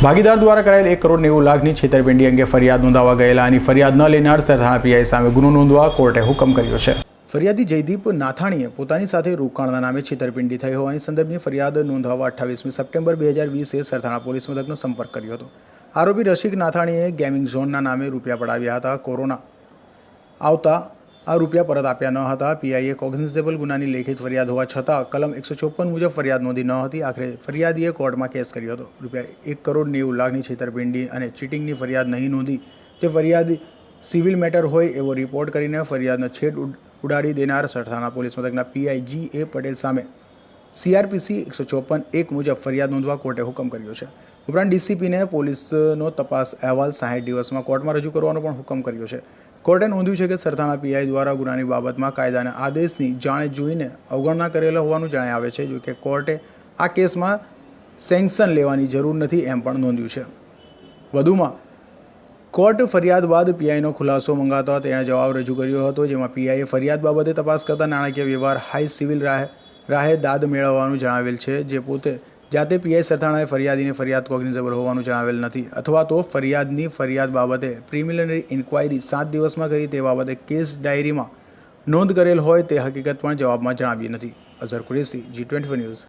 ભાગીદાર દ્વારા કરાયેલ 1,90,00,000ની છેતરપિંડી અંગે ફરિયાદ નોંધાવા ગયેલા અને ફરિયાદ ન લેનાર સરથાણા પીઆઈ સામે ગુનો નોંધવા કોર્ટે હુકમ કર્યો છે। ફરિયાદી જયદીપ નાથાણીએ પોતાની સાથે રોકાણના નામે છેતરપિંડી થઈ હોવાની સંદર્ભની ફરિયાદ નોંધાવવા 28મી સપ્ટેમ્બર 2020 સરથાણા પોલીસ મથકનો સંપર્ક કર્યો હતો। આરોપી રસિક નાથાણીએ ગેમિંગ ઝોનના નામે રૂપિયા પડાવ્યા હતા। કોરોના આવતા આ રૂપિયા પરત આપ્યા ન હતા। પીઆઈએ કોગ્નિઝેબલ ગુનાની લેખિત ફરિયાદ હોવા છતાં કલમ 154 મુજબ ફરિયાદ નોંધી ન હતી। આખરે ફરિયાદીએ કોર્ટમાં કેસ કર્યો હતો। રૂપિયા 1,90,00,000ની છેતરપિંડી અને ચીટિંગની ફરિયાદ નહીં નોંધી તે ફરિયાદ સિવિલ મેટર હોય એવો રિપોર્ટ કરીને ફરિયાદનો છેદ ઉડાડી દેનાર સરથાણા પોલીસ મથકના પીઆઈ G.A. પટેલ સામે CRPC 154(1) મુજબ ફરિયાદ નોંધવા કોર્ટે હુકમ કર્યો છે। ઉપરાંત ડીસીપીને પોલીસનો તપાસ અહેવાલ 60 દિવસમાં કોર્ટમાં રજૂ કરવાનો પણ હુકમ કર્યો છે। કોર્ટે નોંધ્યું છે કે સરથાણા પીઆઈ દ્વારા ગુનાની બાબતમાં કાયદાના આદેશની જાણે જોઈને અવગણના કરેલા હોવાનું જણાય આવે છે। જો કે કોર્ટે આ કેસમાં સેન્કશન લેવાની જરૂર નથી એમ પણ નોંધ્યું છે। વધુમાં કોર્ટ ફરિયાદ બાદ પીઆઈનો ખુલાસો મંગાવતા તેણે જવાબ રજૂ કર્યો હતો, જેમાં પીઆઈએ ફરિયાદ બાબતે તપાસ કરતા નાણાકીય વ્યવહાર હાઈ સિવિલ રાહે દાદ મેળવવાનું જણાવેલ છે। જે પોતે જાતે પીઆઈ સરથાણાએ ફરિયાદીની ફરિયાદ કોગ્નિઝેબલ હોવાનું જણાવેલ નથી, અથવા તો ફરિયાદની ફરિયાદ બાબતે પ્રિલિમિનરી ઇન્ક્વાયરી 7 દિવસમાં કરી તે બાબતે કેસ ડાયરીમાં નોંધ કરેલ હોય તે હકીકત પણ જવાબમાં જણાવી નથી। Azhar Qureshi, G24 news.